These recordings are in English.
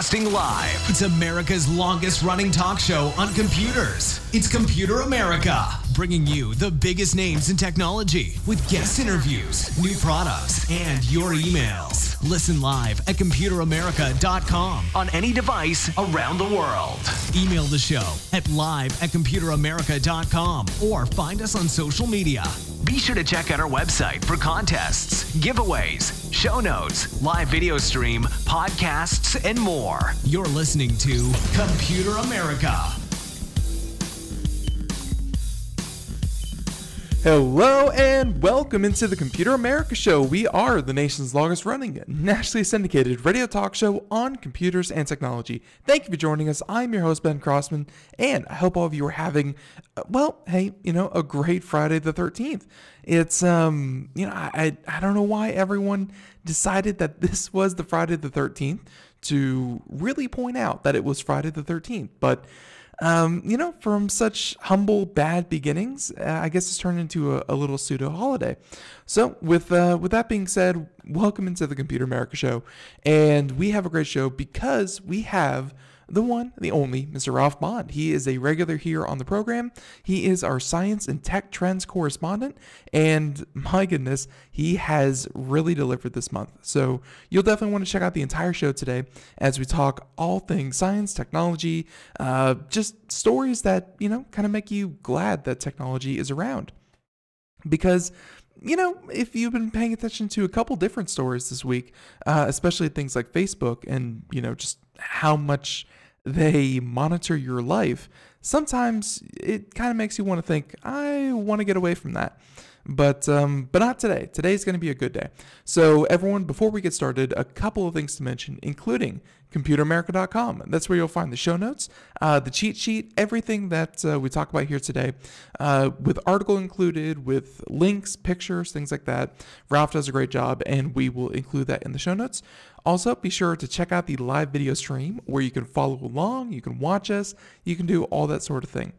Broadcasting live. It's America's longest running talk show on computers. It's Computer America, bringing you the biggest names in technology with guest interviews, new products, and your emails. Listen live at computeramerica.com on any device around the world. Email the show at live@computeramerica.com or find us on social media. Be sure to check out our website for contests, giveaways, show notes, live video stream, podcasts, and more. You're listening to Computer America. Hello and welcome into the Computer America Show. We are the nation's longest running, nationally syndicated radio talk show on computers and technology. Thank you for joining us. I'm your host, Ben Crossman, and I hope all of you are having, a great Friday the 13th. It's, I don't know why everyone decided that this was the Friday the 13th to really point out that it was Friday the 13th, but from such humble, bad beginnings, I guess it's turned into a little pseudo holiday. So with that being said, welcome into the Computer America Show. And we have a great show because we have the one, the only, Mr. Ralph Bond. He is a regular here on the program. He is our science and tech trends correspondent. And my goodness, he has really delivered this month. So you'll definitely want to check out the entire show today as we talk all things science, technology, just stories that, kind of make you glad that technology is around. Because if you've been paying attention to a couple different stories this week, especially things like Facebook and, just how much they monitor your life, sometimes it kind of makes you want to think, I want to get away from that. But not today. Today's going to be a good day. So everyone, before we get started, a couple of things to mention, including computeramerica.com. That's where you'll find the show notes, the cheat sheet, everything that we talk about here today, with article included, with links, pictures, things like that. Ralph does a great job, and we will include that in the show notes. Also, be sure to check out the live video stream where you can follow along, you can watch us, you can do all that sort of thing.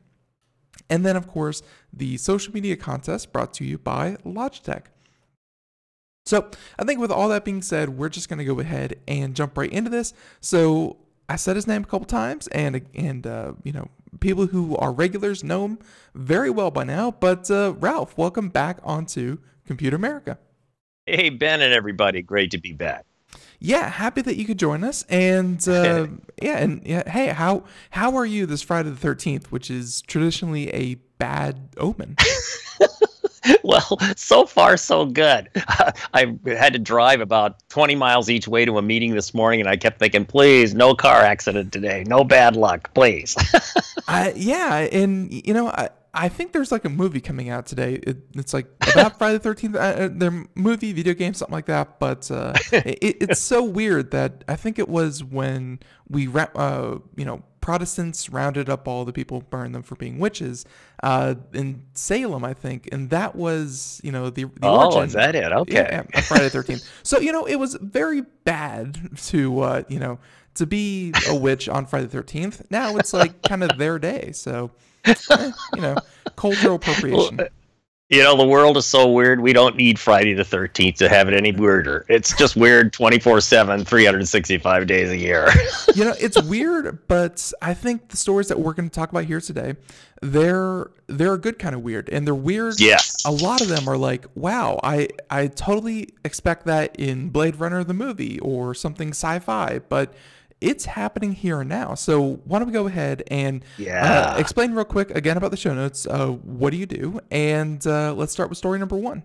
And then, of course, the social media contest brought to you by Logitech. So I think with all that being said, we're just going to go ahead and jump right into this. So I said his name a couple times, and people who are regulars know him very well by now. But Ralph, welcome back onto Computer America. Hey, Ben and everybody. Great to be back. Yeah, happy that you could join us. And hey, how are you this Friday the 13th, which is traditionally a bad omen? Well, so far so good. I had to drive about 20 miles each way to a meeting this morning, and I kept thinking, please, no car accident today. No bad luck, please. I think there's like a movie coming out today. It's like about Friday the 13th. Their movie, video game, something like that. But it's so weird that I think it was when we, Protestants rounded up all the people, burned them for being witches in Salem, I think. And that was, the origin. Oh, is that it? Okay. Yeah, Friday the 13th. So, it was very bad to be a witch on Friday the 13th. Now it's like kind of their day. So... cultural appropriation. The world is so weird. We don't need Friday the 13th to have it any weirder. It's just weird 24/7, 365 days a year. It's weird, but I think the stories that we're going to talk about here today, they're a good kind of weird, and they're weird. Yes. A lot of them are like, wow, I totally expect that in Blade Runner the movie or something sci-fi, but it's happening here and now. So why don't we go ahead and explain real quick again about the show notes. What do you do? And let's start with story number 1.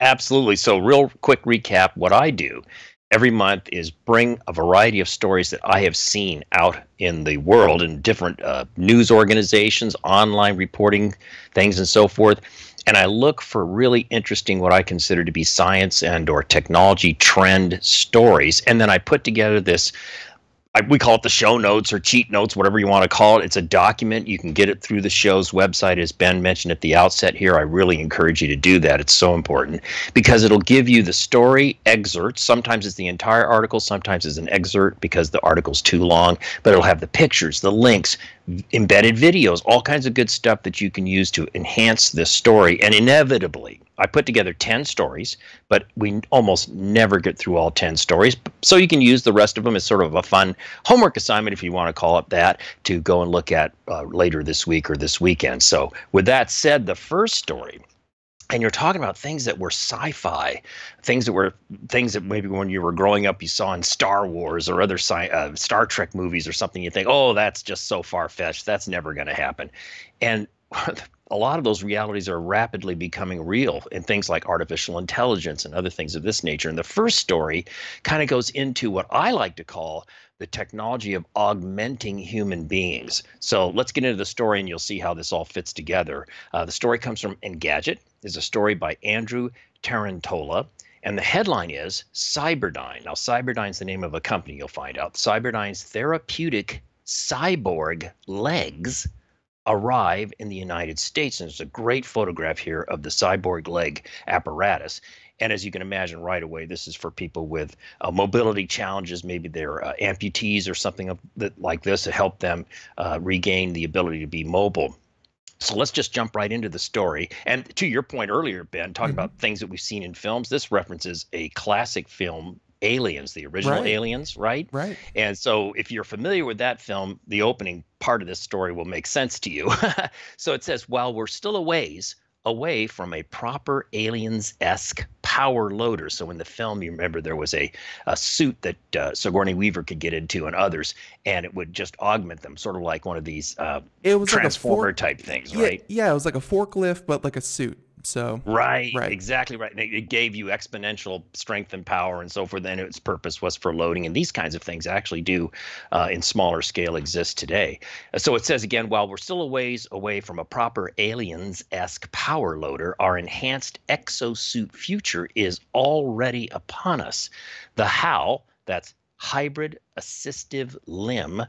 Absolutely. So real quick recap. What I do every month is bring a variety of stories that I have seen out in the world in different news organizations, online reporting things and so forth. And I look for really interesting, what I consider to be science and or technology trend stories. And then I put together this, we call it the show notes or cheat notes, whatever you want to call it. It's a document. You can get it through the show's website, as Ben mentioned at the outset here. I really encourage you to do that. It's so important because it'll give you the story excerpts. Sometimes it's the entire article. Sometimes it's an excerpt because the article's too long. But it'll have the pictures, the links, embedded videos, all kinds of good stuff that you can use to enhance this story. And inevitably, I put together 10 stories, but we almost never get through all 10 stories. So you can use the rest of them as sort of a fun homework assignment, if you want to call it that, to go and look at later this week or this weekend. So with that said, the first story, and you're talking about things that were sci-fi, things that maybe when you were growing up you saw in Star Wars or other Star Trek movies or something. You think, oh, that's just so far-fetched. That's never going to happen. And a lot of those realities are rapidly becoming real in things like artificial intelligence and other things of this nature. And the first story kind of goes into what I like to call the technology of augmenting human beings. So let's get into the story and you'll see how this all fits together. The story comes from Engadget. It's a story by Andrew Tarantola. And the headline is Cyberdyne. Now, Cyberdyne's the name of a company, you'll find out. Cyberdyne's therapeutic cyborg legs arrive in the United States. And there's a great photograph here of the cyborg leg apparatus. And as you can imagine right away, this is for people with mobility challenges. Maybe they're amputees or something like this to help them regain the ability to be mobile. So let's just jump right into the story. And to your point earlier, Ben, talking about things that we've seen in films, this references a classic film, Aliens, the original Aliens, right? Right. And so if you're familiar with that film, the opening part of this story will make sense to you. So it says, while we're still a ways away from a proper Aliens-esque power loader. So in the film, you remember there was a suit that Sigourney Weaver could get into and others, and it would just augment them, sort of like one of these it was Transformer type things, right? Yeah, it was like a forklift, but like a suit. So right, exactly right. It gave you exponential strength and power and so forth. And its purpose was for loading. And these kinds of things actually do, in smaller scale, exist today. So it says again, while we're still a ways away from a proper Aliens-esque power loader, our enhanced exosuit future is already upon us. The HAL, that's hybrid assistive limb,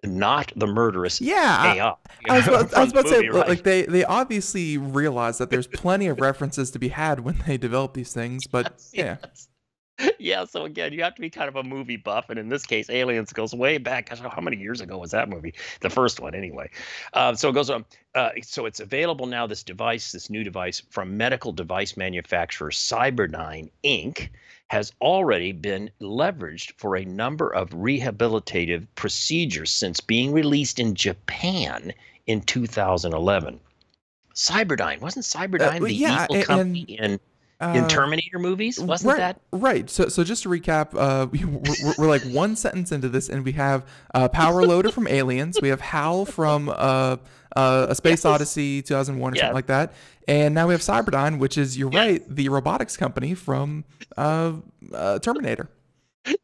not the murderous AI. I was about to say, right? Like they obviously realize that there's plenty of references to be had when they develop these things, but yeah. So again, you have to be kind of a movie buff, and in this case, Aliens goes way back. Gosh, how many years ago was that movie? The first one, anyway. So it goes on. So it's available now. This new device from medical device manufacturer Cyberdyne Inc. has already been leveraged for a number of rehabilitative procedures since being released in Japan in 2011. Cyberdyne, wasn't Cyberdyne the evil company in Terminator movies? Wasn't that? Right. So just to recap, we're like one sentence into this, and we have Power Loader from Aliens. We have HAL from A Space Odyssey 2001 or something like that. And now we have Cyberdyne, which is, you're right, the robotics company from Terminator.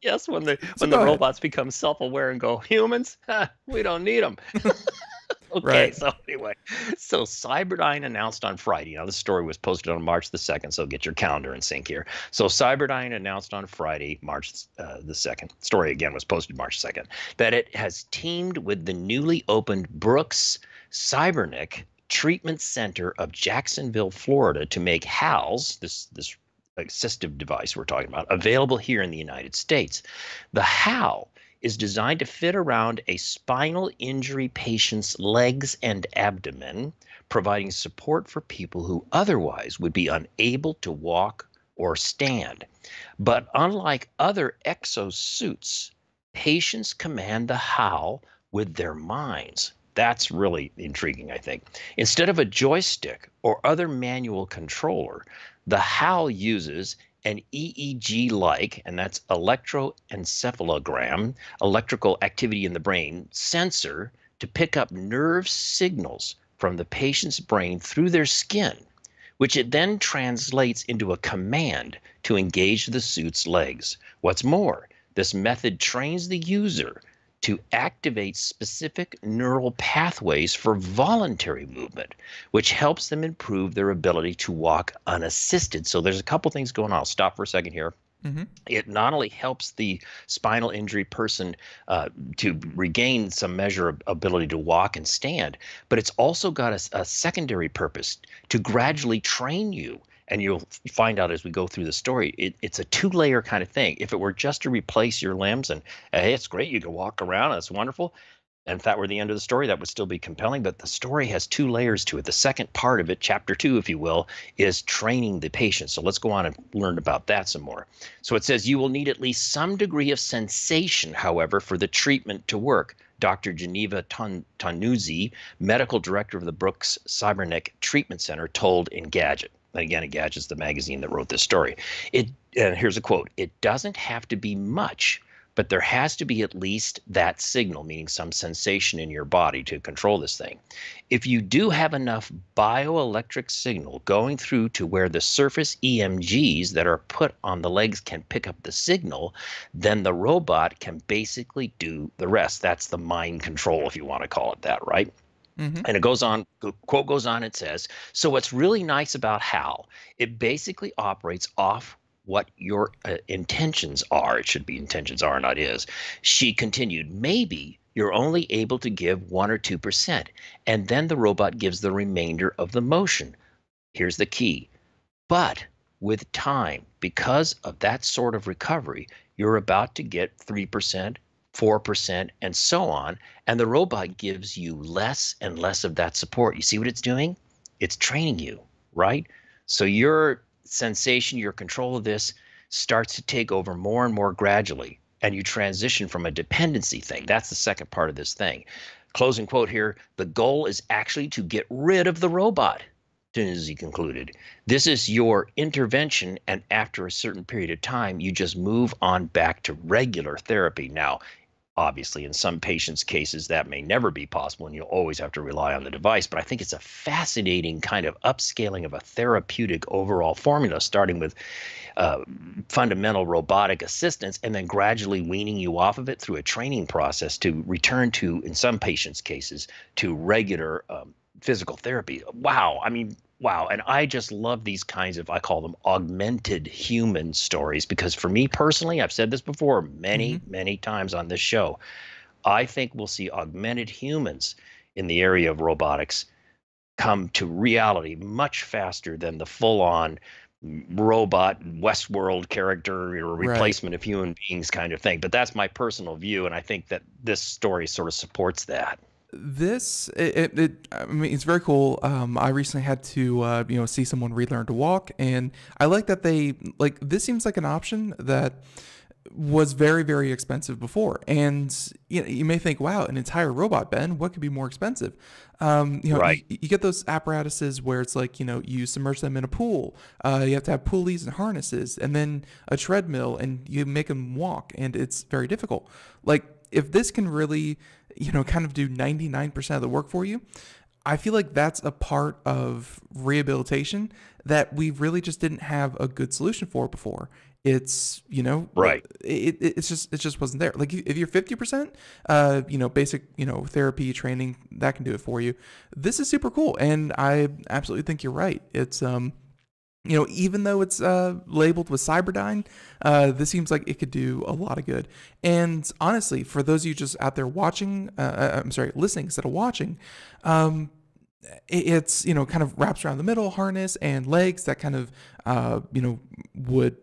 Yes, when the robots become self-aware and go, humans, we don't need them. Okay, so anyway, so Cyberdyne announced on Friday. Now, this story was posted on March the 2nd, so get your calendar in sync here. So Cyberdyne announced on Friday, March the 2nd, story again was posted March 2nd, that it has teamed with the newly opened Brooks Cybernetic Treatment Center of Jacksonville, Florida, to make HALs, this assistive device we're talking about, available here in the United States. The HAL is designed to fit around a spinal injury patient's legs and abdomen, providing support for people who otherwise would be unable to walk or stand. But unlike other exosuits, patients command the HAL with their minds. That's really intriguing, I think. Instead of a joystick or other manual controller, the HAL uses an EEG-like, and that's electroencephalogram, electrical activity in the brain, sensor to pick up nerve signals from the patient's brain through their skin, which it then translates into a command to engage the suit's legs. What's more, this method trains the user to activate specific neural pathways for voluntary movement, which helps them improve their ability to walk unassisted. So there's a couple things going on. I'll stop for a second here. It not only helps the spinal injury person to regain some measure of ability to walk and stand, but it's also got a secondary purpose to gradually train you. And you'll find out as we go through the story, it's a two-layer kind of thing. If it were just to replace your limbs and, hey, it's great, you can walk around, that's wonderful. And if that were the end of the story, that would still be compelling. But the story has two layers to it. The second part of it, chapter 2, if you will, is training the patient. So let's go on and learn about that some more. So it says you will need at least some degree of sensation, however, for the treatment to work. Dr. Geneva Tanuzzi, medical director of the Brooks Cybernetic Treatment Center, told Engadget. And again, Engadget is the magazine that wrote this story. And here's a quote: "It doesn't have to be much, but there has to be at least that signal," meaning some sensation in your body to control this thing. "If you do have enough bioelectric signal going through to where the surface EMGs that are put on the legs can pick up the signal, then the robot can basically do the rest." That's the mind control, if you want to call it that, right? Mm-hmm. And it goes on, the quote goes on, it says, "So what's really nice about HAL, it basically operates off what your intentions are." It should be intentions are, not is. She continued, "Maybe you're only able to give 1 or 2%, and then the robot gives the remainder of the motion. Here's the key. But with time, because of that sort of recovery, you're about to get 3%, 4%, and so on, and the robot gives you less and less of that support." You see what it's doing? It's training you, right? So your sensation, your control of this starts to take over more and more gradually, and you transition from a dependency thing. That's the second part of this thing. Closing quote here: "The goal is actually to get rid of the robot," Tunzi concluded. "This is your intervention, and after a certain period of time, you just move on back to regular therapy." Now, obviously, in some patients' cases, that may never be possible, and you'll always have to rely on the device. But I think it's a fascinating kind of upscaling of a therapeutic overall formula, starting with fundamental robotic assistance and then gradually weaning you off of it through a training process to return to, in some patients' cases, to regular physical therapy. Wow. I mean, wow. And I just love these kinds of, I call them augmented human stories, because for me personally, I've said this before many times on this show, I think we'll see augmented humans in the area of robotics come to reality much faster than the full-on robot Westworld character or replacement of human beings kind of thing. But that's my personal view, and I think that this story sort of supports that. I mean, it's very cool. I recently had to, see someone relearn to walk, and I like that this seems like an option that was very, very expensive before. And you may think, wow, an entire robot, Ben, what could be more expensive? Right. You get those apparatuses where it's like, you submerge them in a pool. You have to have pulleys and harnesses, and then a treadmill, and you make them walk, and it's very difficult. Like, if this can really, kind of do 99% of the work for you, I feel like that's a part of rehabilitation that we really just didn't have a good solution for before. It's, right. It just wasn't there. Like, if you're 50%, basic, therapy training, that can do it for you. This is super cool. And I absolutely think you're right. It's, even though it's labeled with Cyberdyne, this seems like it could do a lot of good. And honestly, for those of you just out there watching, listening instead of watching, it's, kind of wraps around the middle, harness and legs that kind of, would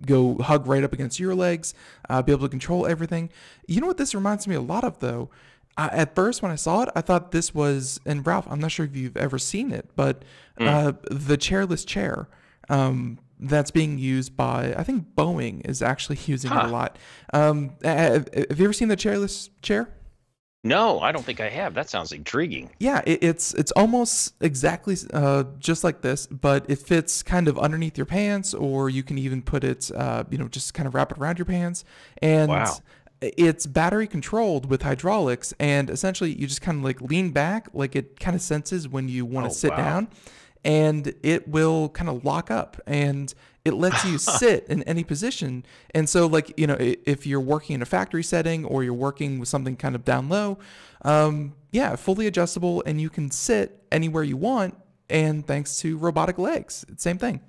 go hug right up against your legs, be able to control everything. You know what this reminds me a lot of, though? At first, when I saw it, I thought this was, and Ralph, I'm not sure if you've ever seen it, but the chairless chair. That's being used by, I think Boeing is actually using it a lot. Have you ever seen the chairless chair? No, I don't think I have. That sounds intriguing. Yeah, it's almost exactly just like this, but it fits kind of underneath your pants, or you can even put it, just kind of wrap it around your pants. And wow. It's battery controlled with hydraulics, and essentially you just kind of like lean back, like it kind of senses when you want to sit down. And it will kind of lock up, and it lets you sit in any position. And so, like, if you're working in a factory setting or you're working with something kind of down low, fully adjustable, and you can sit anywhere you want. And thanks to robotic legs, same thing.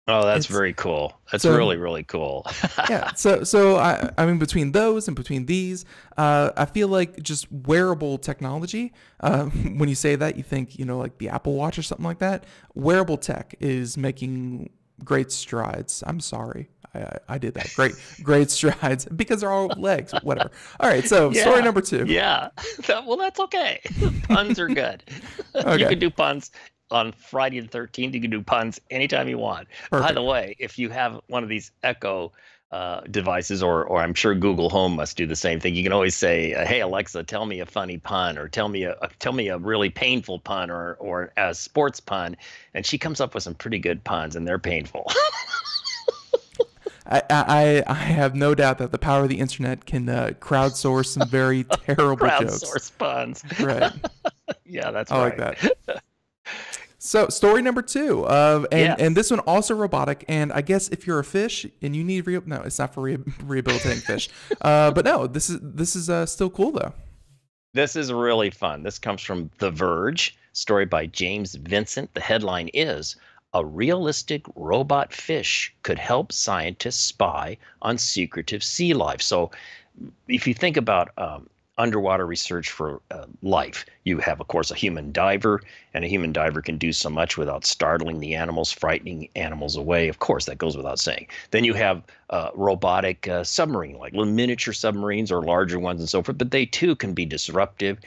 Oh, that's very cool. That's really, really cool. Yeah. So I mean, between those and between these, I feel like just wearable technology, when you say that, you think, like the Apple Watch or something like that. Wearable tech is making great strides. I'm sorry. I did that. Great strides because they're all legs, whatever. All right. So story number 2. Yeah. Well, that's okay. Puns are good. Okay. You can do puns on Friday the 13th. You can do puns anytime you want. Perfect. By the way, if you have one of these Echo devices, or I'm sure Google Home must do the same thing. You can always say, "Hey Alexa, tell me a funny pun," or tell me a really painful pun, or a sports pun, and she comes up with some pretty good puns, and they're painful. I have no doubt that the power of the internet can crowdsource some very terrible jokes. Crowdsource puns. Right. Yeah, that's I right. like that. So story number 2, and this one also robotic. And I guess if you're a fish and you need no, it's not for rehabilitating fish. But no, this is still cool though. This is really fun. This comes from The Verge, story by James Vincent. The headline is, "A realistic robot fish could help scientists spy on secretive sea life." So if you think about underwater research for life, you have, of course, a human diver, and a human diver can do so much without startling the animals, frightening animals away. Of course, that goes without saying. Then you have robotic submarine, like little miniature submarines or larger ones and so forth, but they too can be disruptive,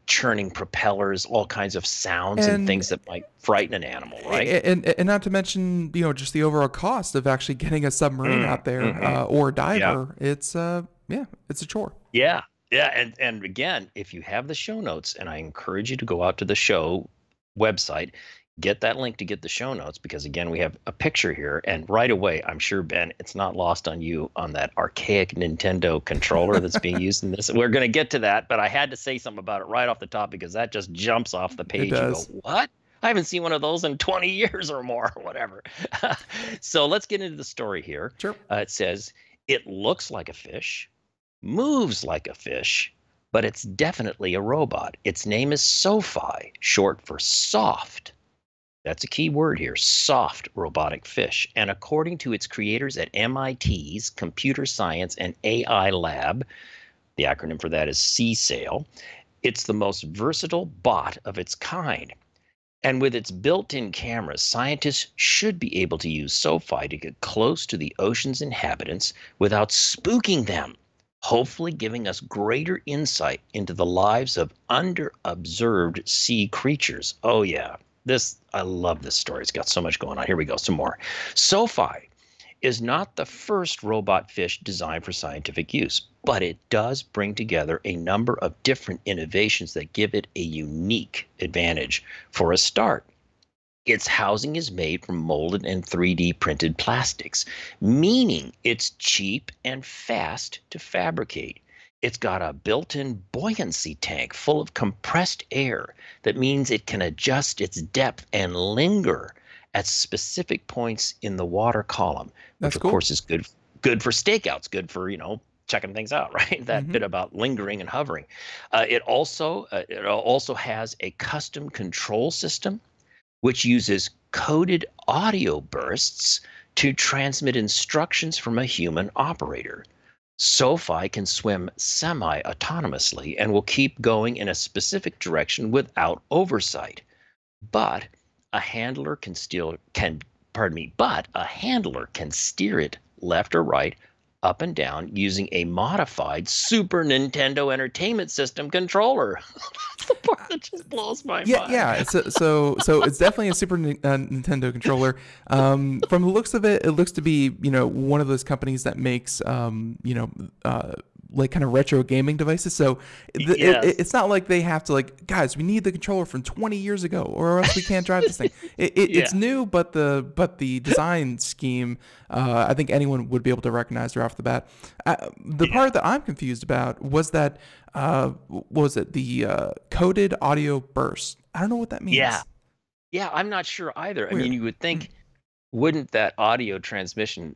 churning propellers, all kinds of sounds and things that might frighten an animal, right? And not to mention, just the overall cost of actually getting a submarine out there or a diver. Yeah. It's a chore. Yeah. Yeah, and again, if you have the show notes, and I encourage you to go out to the show website, get that link to get the show notes, because again, we have a picture here, and right away, I'm sure, Ben, it's not lost on you on that archaic Nintendo controller that's being used in this. We're going to get to that, but I had to say something about it right off the top because that just jumps off the page. It does. You go, what? I haven't seen one of those in 20 years or more, or whatever. So let's get into the story here. Sure. It says, "It looks like a fish, moves like a fish, but it's definitely a robot. Its name is SOFI, short for soft." That's a key word here, soft robotic fish. And according to its creators at MIT's Computer Science and AI Lab, the acronym for that is CSAIL, it's the most versatile bot of its kind. And with its built-in cameras, scientists should be able to use SOFI to get close to the ocean's inhabitants without spooking them, hopefully giving us greater insight into the lives of under-observed sea creatures. Oh yeah, I love this story. It's got so much going on. Here we go, some more. SOFI is not the first robot fish designed for scientific use, but it does bring together a number of different innovations that give it a unique advantage. For a start, its housing is made from molded and 3D printed plastics, meaning it's cheap and fast to fabricate. It's got a built-in buoyancy tank full of compressed air. That means it can adjust its depth and linger at specific points in the water column, which of course is good for stakeouts, good for, checking things out, right? That bit about lingering and hovering. It also has a custom control system which uses coded audio bursts to transmit instructions from a human operator. SOFI can swim semi-autonomously and will keep going in a specific direction without oversight. But a handler can steer it left or right, up and down, using a modified Super Nintendo Entertainment System controller. That's the part that just blows my mind. Yeah. So it's definitely a Super Nintendo controller. From the looks of it, it looks to be one of those companies that makes like kind of retro gaming devices. So it's not like they have to guys, we need the controller from 20 years ago or else we can't drive this thing. It's new, but the design scheme, I think anyone would be able to recognize right off the bat. The part that I'm confused about was that, what was it? The coded audio burst. I don't know what that means. Yeah, I'm not sure either. Weird. I mean, you would think, wouldn't that audio transmission,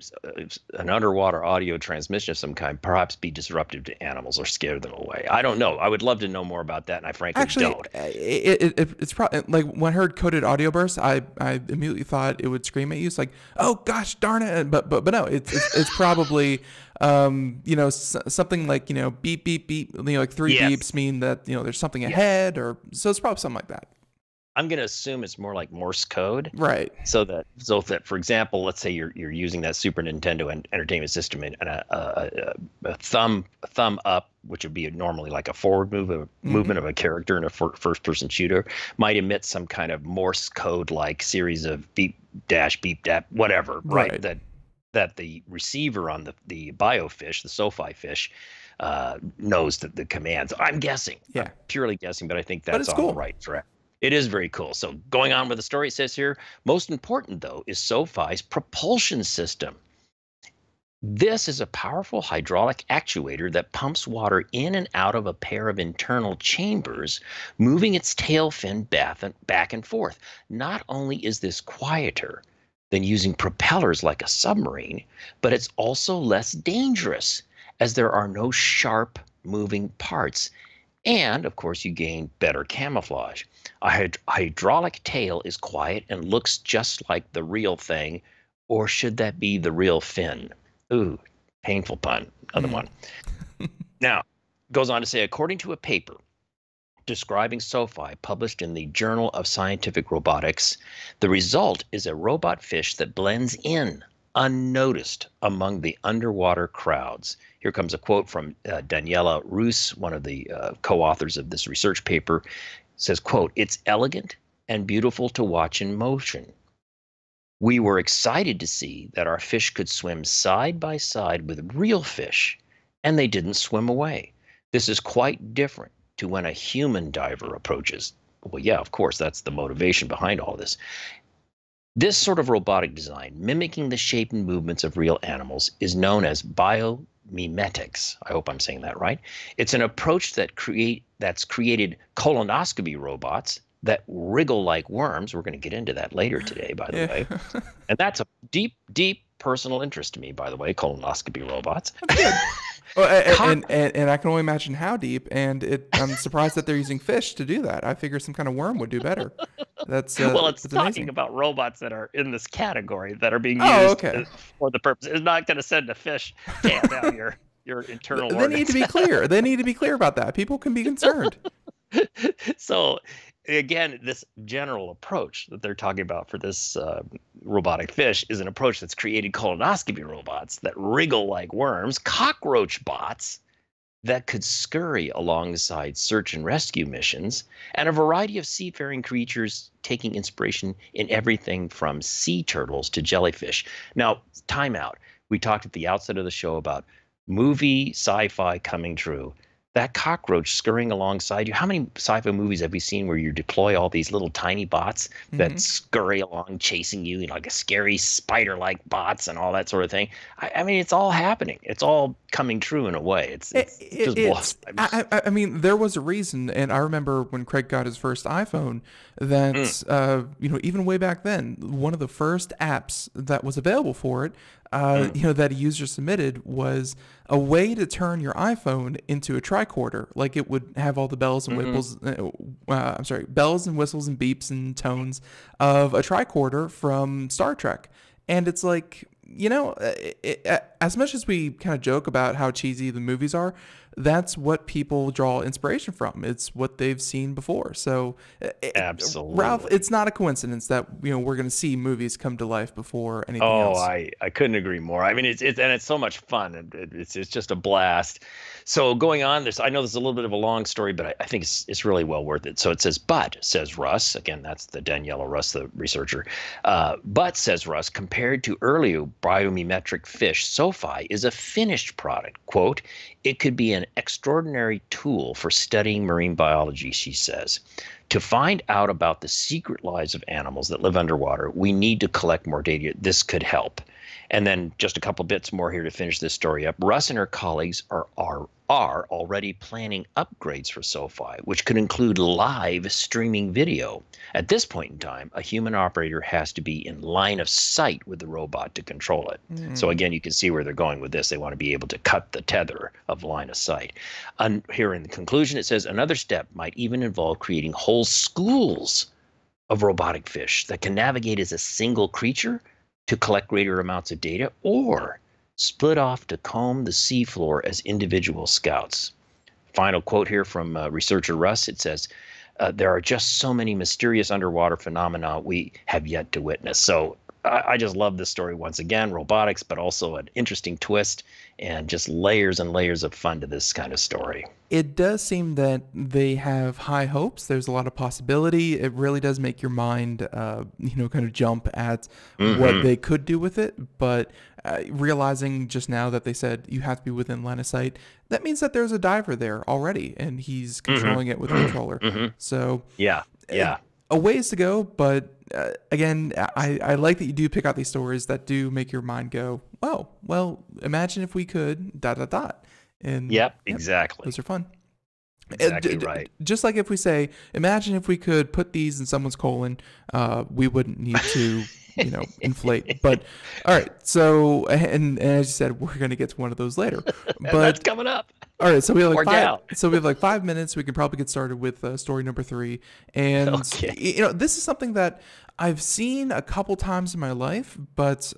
an underwater audio transmission of some kind, perhaps be disruptive to animals or scare them away? I don't know. I would love to know more about that, and I frankly don't. It's probably like when I heard coded audio bursts, I immediately thought it would scream at you. It's like, oh gosh, darn it! But no, it's probably something like beep beep beep. Like three beeps mean that there's something ahead, or so it's probably something like that. I'm going to assume it's more like Morse code. Right. So that for example, let's say you're using that Super Nintendo Entertainment System and a thumb up, which would be normally like a forward movement of a character in a first person shooter, might emit some kind of Morse code like series of beep dash beep dash whatever, right? That the receiver on the biofish, the SoFi fish, knows the commands. I'm guessing. Yeah. I'm purely guessing, but I think that's on cool. the right track. It is very cool. So going on with the story, it says here, most important, though, is SoFi's propulsion system. This is a powerful hydraulic actuator that pumps water in and out of a pair of internal chambers, moving its tail fin back and forth. Not only is this quieter than using propellers like a submarine, but it's also less dangerous, as there are no sharp moving parts. And, of course, you gain better camouflage. A hydraulic tail is quiet and looks just like the real thing, or should that be the real fin? Ooh, painful pun. Another one. Now, goes on to say, according to a paper describing SoFi published in the Journal of Scientific Robotics, the result is a robot fish that blends in unnoticed among the underwater crowds. Here comes a quote from Daniela Roos, one of the co-authors of this research paper. It says, quote, "It's elegant and beautiful to watch in motion. We were excited to see that our fish could swim side by side with real fish, and they didn't swim away. This is quite different to when a human diver approaches." Well, yeah, of course, that's the motivation behind all this. This sort of robotic design, mimicking the shape and movements of real animals, is known as biomimetics. I hope I'm saying that right. It's an approach that's created colonoscopy robots that wriggle like worms. We're going to get into that later today, by the way. And that's a deep, deep personal interest to me, by the way, colonoscopy robots. Well, and I can only imagine how deep, and I'm surprised that they're using fish to do that. I figure some kind of worm would do better. That's well, it's talking amazing. about robots that are in this category that are being used for the purpose. It's not going to send a fish down your internal organs. They need to be clear. They need to be clear about that. People can be concerned. So, again, this general approach that they're talking about for this robotic fish is an approach that's created colonoscopy robots that wriggle like worms, cockroach bots that could scurry alongside search and rescue missions, and a variety of seafaring creatures taking inspiration in everything from sea turtles to jellyfish. Now, time out. We talked at the outset of the show about movie sci-fi coming true. That cockroach scurrying alongside you. How many sci-fi movies have we seen where you deploy all these little tiny bots that scurry along chasing you, like a scary spider-like bots and all that sort of thing? I mean, it's all happening. It's all coming true in a way. It's just I mean, there was a reason, and I remember when Craig got his first iPhone, that even way back then, one of the first apps that was available for it, that a user submitted was a way to turn your iPhone into a tricorder. Like, it would have all the bells and whistles, bells and whistles and beeps and tones of a tricorder from Star Trek. And it's like, as much as we kind of joke about how cheesy the movies are, that's what people draw inspiration from. It's what they've seen before. So, absolutely, Ralph, it's not a coincidence that we're going to see movies come to life before anything else. Oh, I couldn't agree more. I mean, it's so much fun. It's just a blast. So going on this, I know this is a little bit of a long story, but I think it's really well worth it. So it says, but, says Russ, again, that's the Daniela Russ, the researcher, but, says Russ, compared to earlier biomimetic fish, SoFi is a finished product. Quote, "It could be an extraordinary tool for studying marine biology," she says. "To find out about the secret lives of animals that live underwater, we need to collect more data. This could help." And then just a couple bits more here to finish this story up. Russ and her colleagues are already planning upgrades for SoFi, which could include live streaming video. At this point in time, a human operator has to be in line of sight with the robot to control it. So again, you can see where they're going with this. They want to be able to cut the tether of line of sight. And here in the conclusion, it says another step might even involve creating whole schools of robotic fish that can navigate as a single creature to collect greater amounts of data, or split off to comb the seafloor as individual scouts. Final quote here from researcher Russ. It says, there are just so many mysterious underwater phenomena we have yet to witness. So I just love this story once again, robotics, but also an interesting twist and just layers and layers of fun to this kind of story. It does seem that they have high hopes. There's a lot of possibility. It really does make your mind, kind of jump at what they could do with it. But realizing just now that they said you have to be within line of sight, that means that there's a diver there already, and he's controlling it with a controller. So yeah. A ways to go, but again, I like that you do pick out these stories that do make your mind go, oh, well, imagine if we could ... And exactly. Those are fun. Exactly right. Just like if we say, imagine if we could put these in someone's colon, we wouldn't need to, inflate. But all right. So, and as you said, we're going to get to one of those later. But that's coming up. All right. So we have like 5 minutes. We can probably get started with story number 3. And this is something that I've seen a couple times in my life, but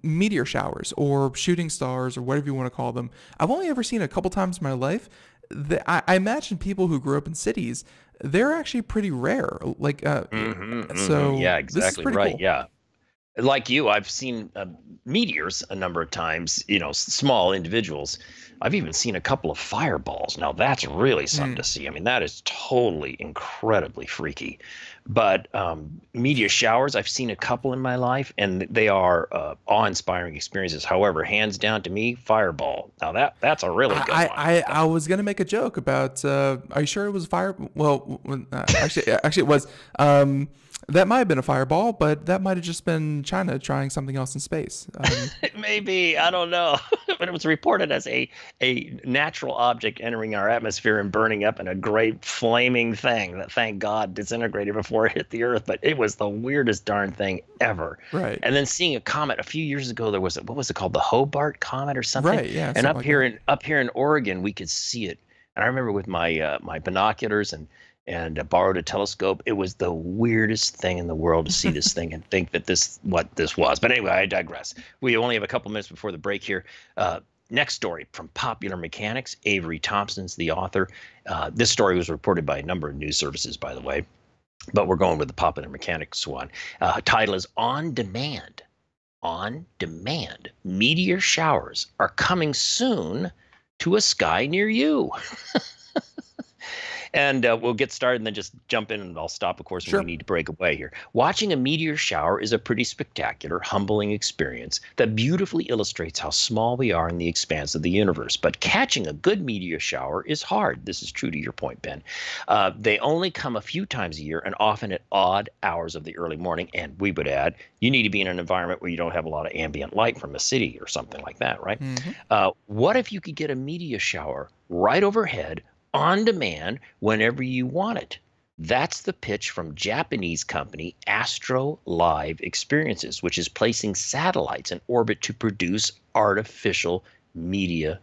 meteor showers or shooting stars or whatever you want to call them, I've only ever seen a couple times in my life. I imagine people who grew up in cities, they're actually pretty rare. Like, so yeah, exactly this is pretty right. cool. Yeah. Like you, I've seen meteors a number of times, small individuals. I've even seen a couple of fireballs. Now that's really something to see. I mean, that is totally incredibly freaky. But meteor showers, I've seen a couple in my life, and they are awe-inspiring experiences. However, hands down to me, fireball. Now that's a really good one. I was gonna make a joke about. Are you sure it was fire? Well, actually, it was. That might have been a fireball, but that might have just been China trying something else in space. Maybe, I don't know. But it was reported as a natural object entering our atmosphere and burning up in a great flaming thing that, thank God, disintegrated before it hit the Earth. But it was the weirdest darn thing ever. Right. And then seeing a comet a few years ago, there was what was it called? The Hobart Comet or something? Right, yeah. And up here in Oregon, we could see it. And I remember with my my binoculars and borrowed a telescope. It was the weirdest thing in the world to see this thing and think that what this was. But anyway, I digress. We only have a couple minutes before the break here. Next story from Popular Mechanics. Avery Thompson's the author. This story was reported by a number of news services, by the way, but we're going with the Popular Mechanics one. Title is On Demand. On Demand. Meteor showers are coming soon to a sky near you. And we'll get started and then just jump in, and I'll stop, of course, when we need to break away here. Watching a meteor shower is a pretty spectacular, humbling experience that beautifully illustrates how small we are in the expanse of the universe. But catching a good meteor shower is hard. This is true to your point, Ben. They only come a few times a year and often at odd hours of the early morning. And we would add, you need to be in an environment where you don't have a lot of ambient light from a city or something like that, right? What if you could get a meteor shower right overhead on demand whenever you want it? That's the pitch from Japanese company Astro Live Experiences, which is placing satellites in orbit to produce artificial meteor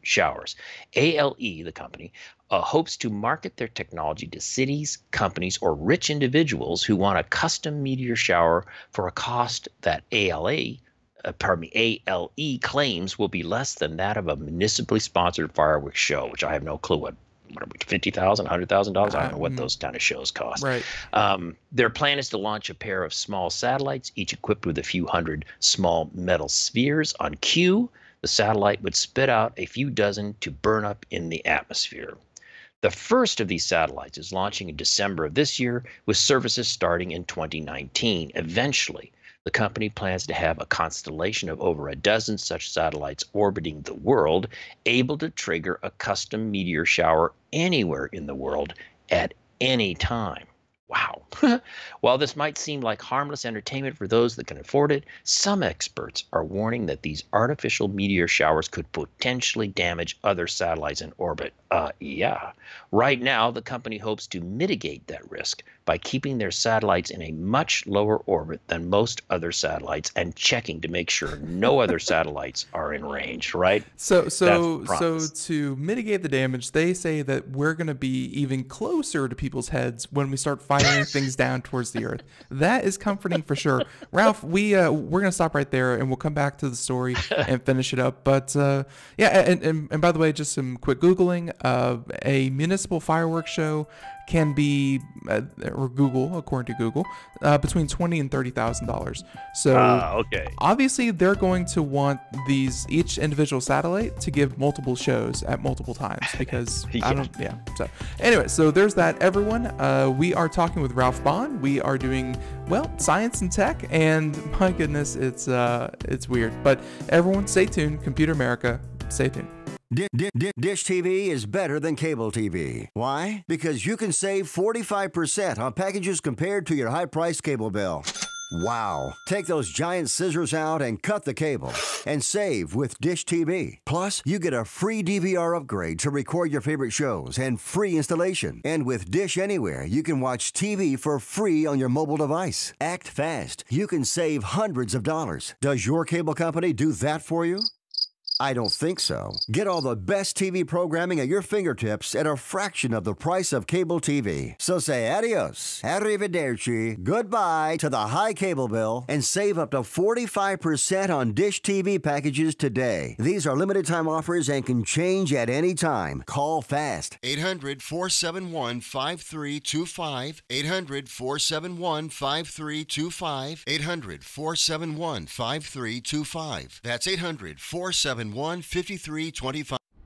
showers. ALE, the company, hopes to market their technology to cities, companies, or rich individuals who want a custom meteor shower for a cost that ALE claims will be less than that of a municipally sponsored fireworks show, which I have no clue what are we, $50,000, $100,000? I don't know what those kind of shows cost. Right. Their plan is to launch a pair of small satellites, each equipped with a few hundred small metal spheres. On cue, the satellite would spit out a few dozen to burn up in the atmosphere. The first of these satellites is launching in December of this year, with services starting in 2019. Eventually, the company plans to have a constellation of over a dozen such satellites orbiting the world, able to trigger a custom meteor shower anywhere in the world at any time. Wow. While this might seem like harmless entertainment for those that can afford it, some experts are warning that these artificial meteor showers could potentially damage other satellites in orbit. Right now, the company hopes to mitigate that risk by keeping their satellites in a much lower orbit than most other satellites and checking to make sure no other satellites are in range, right? So to mitigate the damage, they say that we're going to be even closer to people's heads when we start firing firing things down towards the earth. That is comforting for sure. Ralph, we're gonna stop right there, and we'll come back to the story and finish it up. But and by the way, just some quick Googling. A municipal fireworks show can be, or Google, according to Google, between $20,000 and $30,000. So okay. Obviously, they're going to want each individual satellite to give multiple shows at multiple times because So anyway, so there's that, everyone. We are talking with Ralph Bond. We are doing science and tech, and my goodness, it's weird. But everyone, stay tuned. Computer America, stay tuned. Dish TV is better than cable TV. Why? Because you can save 45% on packages compared to your high-priced cable bill. Wow. Take those giant scissors out and cut the cable and save with Dish TV. Plus, you get a free DVR upgrade to record your favorite shows and free installation. And with Dish Anywhere, you can watch TV for free on your mobile device. Act fast. You can save hundreds of dollars. Does your cable company do that for you? I don't think so. Get all the best TV programming at your fingertips at a fraction of the price of cable TV. So say adios, arrivederci, goodbye to the high cable bill and save up to 45% on Dish TV packages today. These are limited time offers and can change at any time. Call fast. 800-471-5325. 800-471-5325. 800-471-5325. That's 800-471-5325.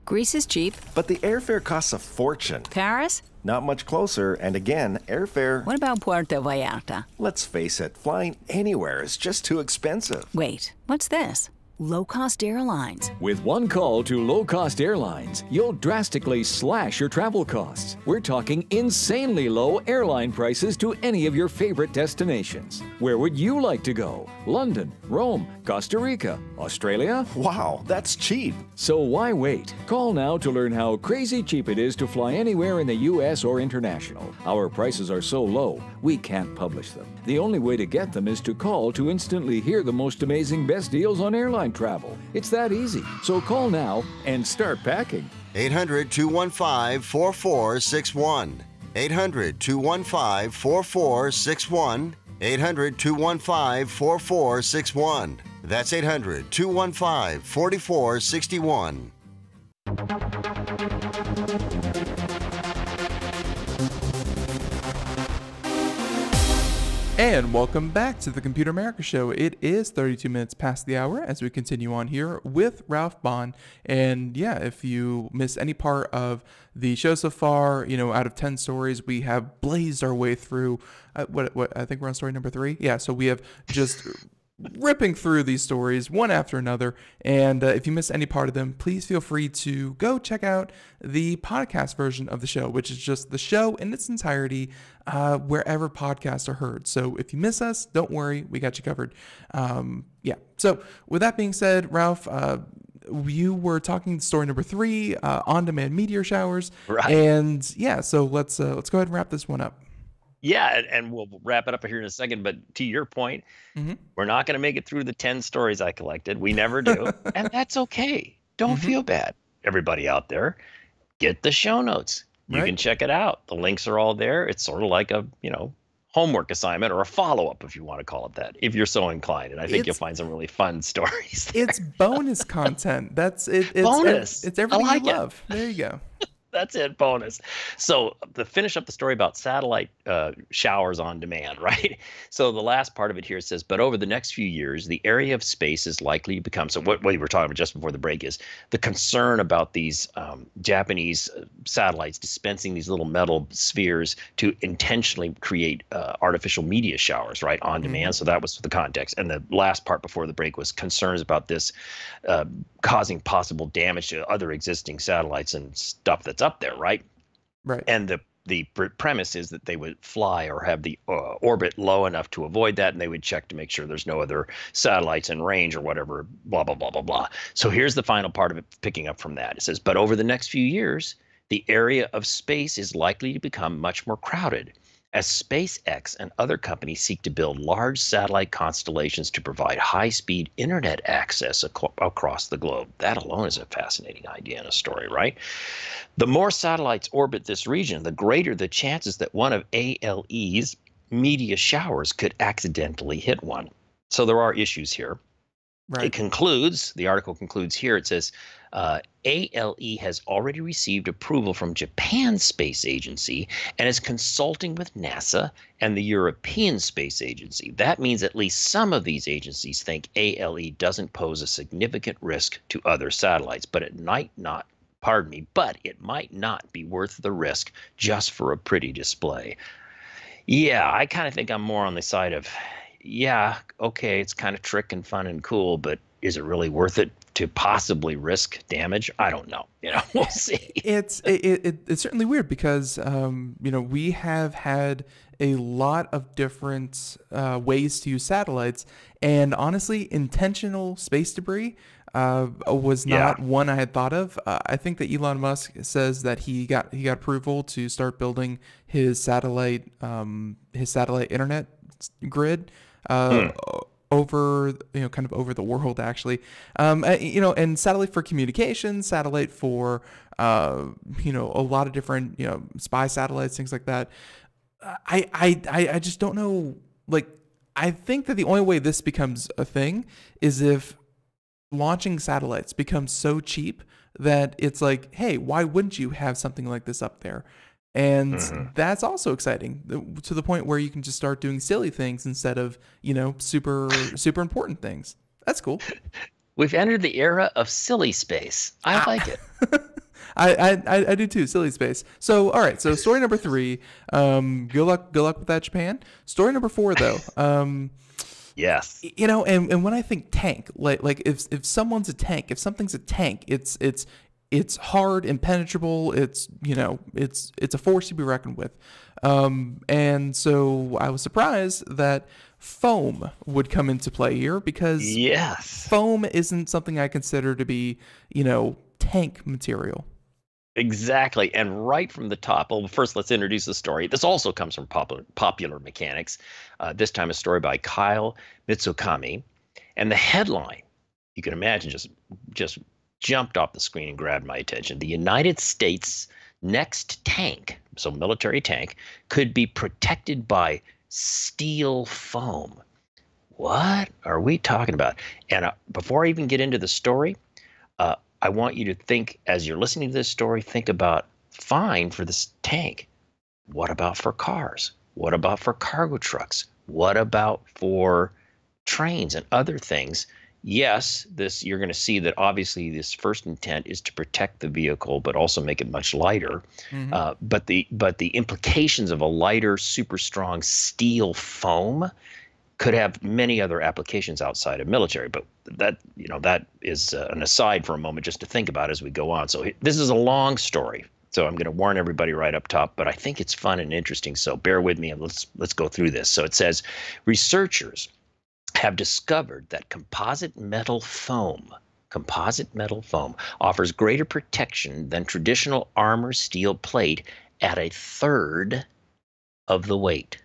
Greece is cheap. But the airfare costs a fortune. Paris? Not much closer, and again, airfare... What about Puerto Vallarta? Let's face it, flying anywhere is just too expensive. Wait, what's this? Low-cost airlines. With one call to low-cost airlines, you'll drastically slash your travel costs. We're talking insanely low airline prices to any of your favorite destinations. Where would you like to go? London, Rome, Costa Rica, Australia? Wow, that's cheap. So why wait? Call now to learn how crazy cheap it is to fly anywhere in the U.S. or international. Our prices are so low, we can't publish them. The only way to get them is to call to instantly hear the most amazing best deals on airline travel. It's that easy. So call now and start packing. 800-215-4461. 800-215-4461. 800-215-4461. That's 800-215-4461. And welcome back to the Computer America Show. It is 32 minutes past the hour as we continue on here with Ralph Bond. And yeah, if you missed any part of the show so far, out of 10 stories, we have blazed our way through, what I think we're on story number 3. Yeah, so we have just ripping through these stories one after another. And if you missed any part of them, please feel free to go check out the podcast version of the show, which is just the show in its entirety, wherever podcasts are heard. So if you miss us, don't worry, we got you covered. So with that being said, Ralph, you were talking story number 3, on-demand meteor showers. Right. And yeah, so let's go ahead and wrap this one up. Yeah, and we'll wrap it up here in a second. But to your point, we're not going to make it through the 10 stories I collected. We never do. And that's okay. Don't feel bad. Everybody out there, get the show notes. You can check it out. The links are all there. It's sort of like a, homework assignment or a follow-up, if you want to call it that, if you're so inclined. And I think you'll find some really fun stories there. It's bonus content. That's it. It's bonus. It's everything you love. There you go. That's it, bonus. So to finish up the story about satellite showers on demand, right? So the last part of it here says, but over the next few years, the area of space is likely to become, so what we were talking about just before the break is the concern about these Japanese satellites dispensing these little metal spheres to intentionally create artificial media showers, right, on demand. So that was the context. And the last part before the break was concerns about this causing possible damage to other existing satellites and stuff that's up there, right? Right. And the premise is that they would fly or have the orbit low enough to avoid that, and they would check to make sure there's no other satellites in range or whatever, blah, blah, blah, blah, blah. So here's the final part of it, picking up from that. It says, but over the next few years, the area of space is likely to become much more crowded as SpaceX and other companies seek to build large satellite constellations to provide high-speed internet access across the globe. That alone is a fascinating idea and a story, right? The more satellites orbit this region, the greater the chances that one of ALE's media showers could accidentally hit one. So there are issues here. Right. The article concludes here, it says, ALE has already received approval from Japan's space agency and is consulting with NASA and the European Space Agency. That means at least some of these agencies think ALE doesn't pose a significant risk to other satellites, but it might not be worth the risk just for a pretty display. Yeah, I kind of think I'm more on the side of, yeah, okay, it's kind of trick and fun and cool, but is it really worth it to possibly risk damage? I don't know. We'll see. It's certainly weird because we have had a lot of different ways to use satellites, and honestly, intentional space debris was not one I had thought of. I think that Elon Musk says that he got approval to start building his satellite internet grid over kind of over the world, actually, and satellite for communication, satellite for a lot of different spy satellites, things like that. I just don't know. Like, I think that the only way this becomes a thing is if launching satellites becomes so cheap that it's like, hey, why wouldn't you have something like this up there? And that's also exciting, to the point where you can just start doing silly things instead of, super important things. That's cool. We've entered the era of silly space. I like it. I do too. Silly space. So, all right. So story number 3, good luck with that, Japan. Story number 4, though. Yes. And when I think tank, like if someone's a tank, if something's a tank, it's hard, impenetrable. It's a force to be reckoned with. And so I was surprised that foam would come into play here, because foam isn't something I consider to be, tank material. Exactly. And right from the top, well, first let's introduce the story. This also comes from Popular Mechanics. This time a story by Kyle Mitsukami. And the headline, you can imagine, just jumped off the screen and grabbed my attention. The United States' next tank, so military tank, could be protected by steel foam. What are we talking about? And before I even get into the story, I want you to think, as you're listening to this story, think about, fine for this tank. What about for cars? What about for cargo trucks? What about for trains and other things? Yes, you're going to see that obviously this first intent is to protect the vehicle, but also make it much lighter. But the implications of a lighter, super strong steel foam could have many other applications outside of military. But that is an aside for a moment, just to think about as we go on. So this is a long story, so I'm going to warn everybody right up top, but I think it's fun and interesting. So bear with me and let's go through this. So it says, researchers have discovered that composite metal foam offers greater protection than traditional armor steel plate at a third of the weight.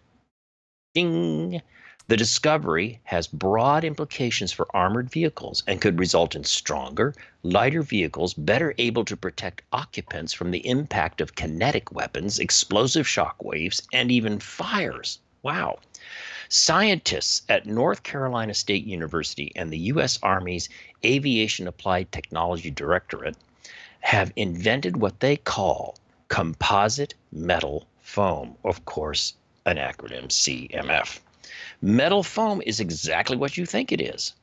Ding! The discovery has broad implications for armored vehicles and could result in stronger, lighter vehicles better able to protect occupants from the impact of kinetic weapons, explosive shock waves, and even fires. Wow. Scientists at North Carolina State University and the U.S. Army's Aviation Applied Technology Directorate have invented what they call composite metal foam. Of course, an acronym, CMF. Metal foam is exactly what you think it is.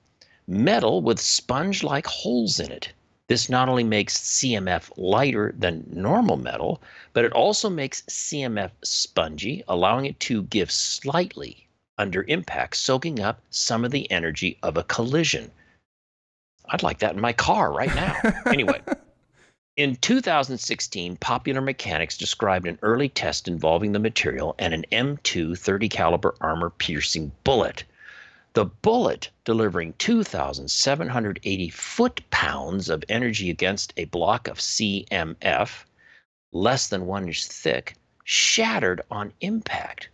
Metal with sponge-like holes in it. This not only makes CMF lighter than normal metal, but it also makes CMF spongy, allowing it to give slightly under impact, soaking up some of the energy of a collision. I'd like that in my car right now. Anyway, in 2016, Popular Mechanics described an early test involving the material and an M2 30 caliber armor-piercing bullet. The bullet, delivering 2,780 foot-pounds of energy against a block of CMF, less than 1 inch thick, shattered on impact.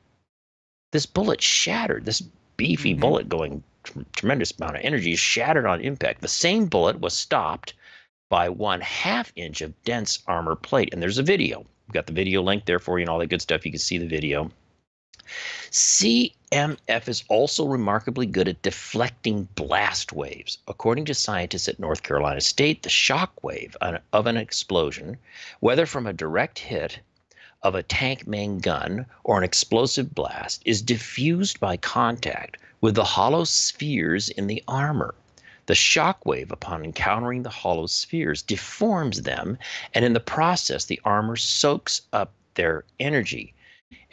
This bullet shattered. This beefy bullet going tremendous amount of energy is shattered on impact. The same bullet was stopped by 1/2 inch of dense armor plate. And there's a video. We've got the video link there for you and all that good stuff. You can see the video. CMF is also remarkably good at deflecting blast waves. According to scientists at North Carolina State, the shock wave of an explosion, whether from a direct hit of a tank main gun or an explosive blast, is diffused by contact with the hollow spheres in the armor. The shock wave, upon encountering the hollow spheres, deforms them, and in the process, the armor soaks up their energy.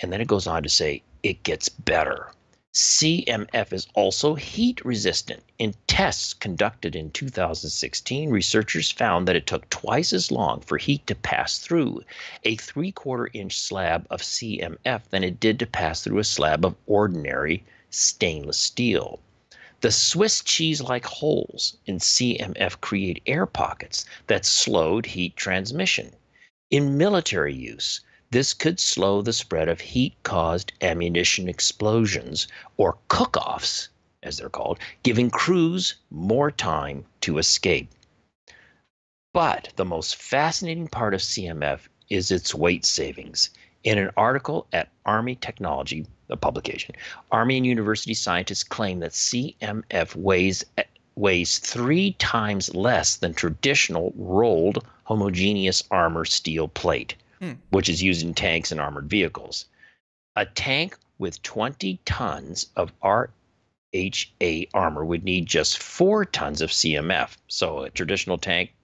And then it goes on to say it gets better. CMF is also heat resistant. In tests conducted in 2016, researchers found that it took twice as long for heat to pass through a 3/4 inch slab of CMF than it did to pass through a slab of ordinary stainless steel. The Swiss cheese-like holes in CMF create air pockets that slowed heat transmission. In military use, this could slow the spread of heat-caused ammunition explosions, or cook-offs, as they're called, giving crews more time to escape. But the most fascinating part of CMF is its weight savings. In an article at Army Technology, a publication, Army and university scientists claim that CMF weighs 3 times less than traditional rolled homogeneous armor steel plate, which is used in tanks and armored vehicles. A tank with 20 tons of RHA armor would need just 4 tons of CMF. So a traditional tank,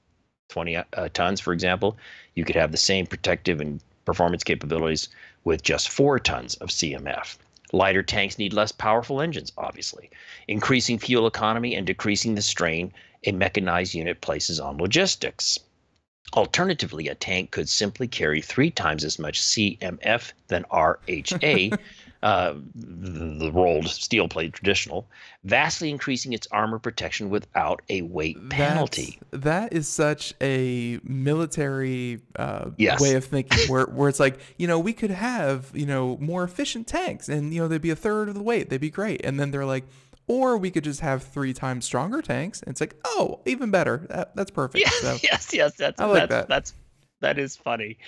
20 tons, for example, you could have the same protective and performance capabilities with just 4 tons of CMF. Lighter tanks need less powerful engines, obviously, increasing fuel economy and decreasing the strain a mechanized unit places on logistics. Alternatively, a tank could simply carry 3 times as much CMF than RHA, the rolled steel plate traditional, vastly increasing its armor protection without a weight penalty. That is such a military way of thinking, where it's like, we could have, more efficient tanks, and, they'd be 1/3 of the weight. They'd be great. And then they're like, or we could just have 3 times stronger tanks. And it's like, oh, even better. That's perfect. So, yes. That is funny.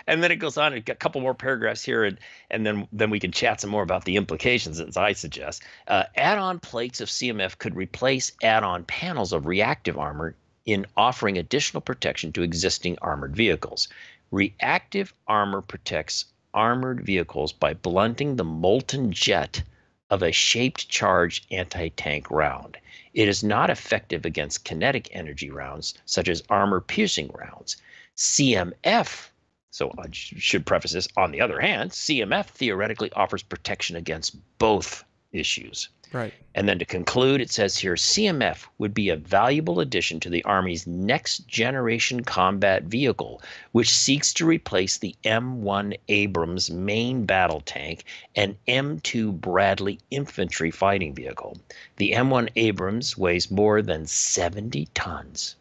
And then it goes on, a couple more paragraphs here, and then we can chat some more about the implications, as I suggest. Add-on plates of CMF could replace add-on panels of reactive armor in offering additional protection to existing armored vehicles. Reactive armor protects armored vehicles by blunting the molten jet of a shaped charged anti-tank round. It is not effective against kinetic energy rounds, such as armor-piercing rounds. CMF, so I should preface this, on the other hand, CMF theoretically offers protection against both issues. Right. And then to conclude, it says here, CMF would be a valuable addition to the Army's next generation combat vehicle, which seeks to replace the M1 Abrams main battle tank and M2 Bradley infantry fighting vehicle. The M1 Abrams weighs more than 70 tons.